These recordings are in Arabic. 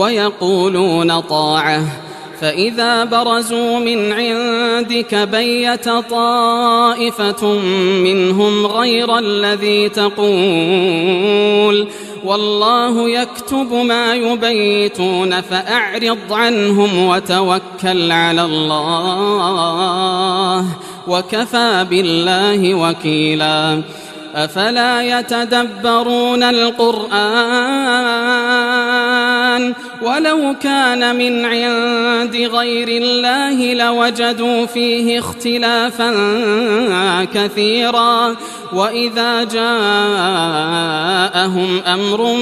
ويقولون طاعة فإذا برزوا من عندك بيت طائفة منهم غير الذي تقول والله يكتب ما يبيتون فأعرض عنهم وتوكل على الله وكفى بالله وكيلا. أفلا يتدبرون القرآن ولو كان من عند غير الله لوجدوا فيه اختلافا كثيرا وإذا جاءهم أمر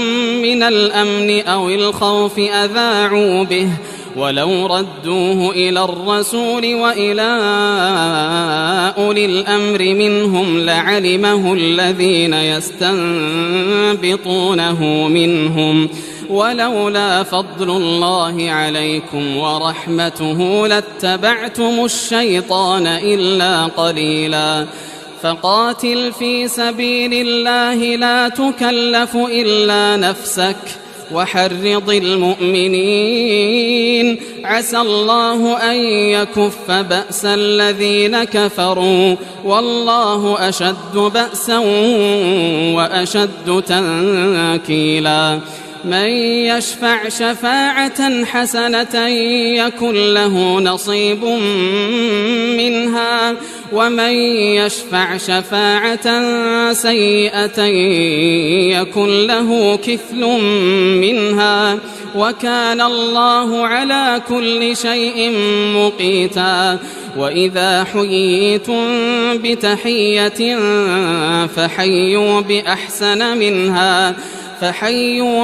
من الأمن أو الخوف أذاعوا به ولو ردوه إلى الرسول وإلى أولي الأمر منهم لعلمه الذين يستنبطونه منهم ولولا فضل الله عليكم ورحمته لاتبعتم الشيطان إلا قليلا. فقاتل في سبيل الله لا تكلف إلا نفسك وحرض المؤمنين عسى الله أن يكف بأس الذين كفروا والله أشد بأسا وأشد تنكيلا. من يشفع شفاعة حسنة يكن له نصيب منها ومن يشفع شفاعة سيئة يكن له كفل منها وكان الله على كل شيء مقيتا. وإذا حييتم بتحية فحيوا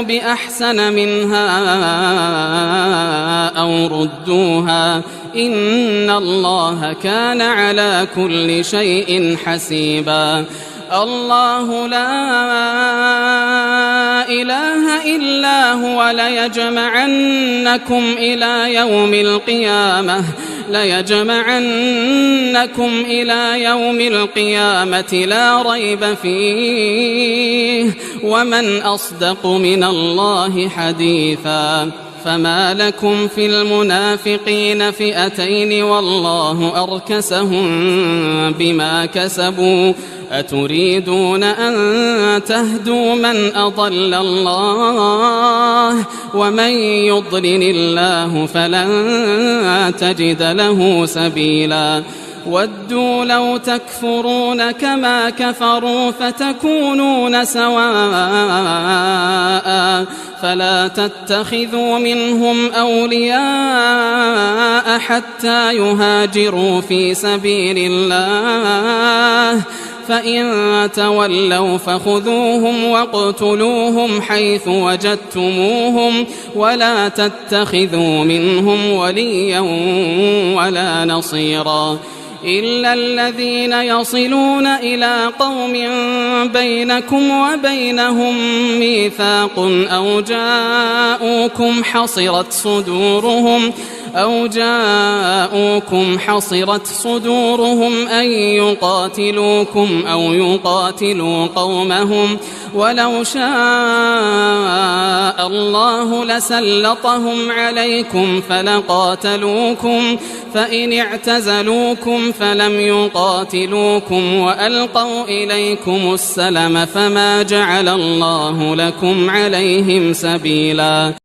بأحسن منها أو ردوها إن الله كان على كل شيء حسيبا. الله لا إله إلا هو ليجمعنكم إلى يوم القيامة لا ريب فيه ومن أصدق من الله حديثا. فما لكم في المنافقين فئتين والله أركسهم بما كسبوا أتريدون أن تهدوا من أضل الله ومن يضلل الله فلن تجد له سبيلا. ودوا لو تكفرون كما كفروا فتكونون سواء فلا تتخذوا منهم أولياء حتى يهاجروا في سبيل الله فإن تولوا فخذوهم واقتلوهم حيث وجدتموهم ولا تتخذوا منهم وليا ولا نصيرا إلا الذين يصلون إلى قوم بينكم وبينهم ميثاق أو جاءوكم حصرت صدورهم أن يقاتلوكم أو يقاتلوا قومهم ولو شاء الله لسلطهم عليكم فلقاتلوكم فإن اعتزلوكم فلم يقاتلوكم وألقوا إليكم السلم فما جعل الله لكم عليهم سبيلا.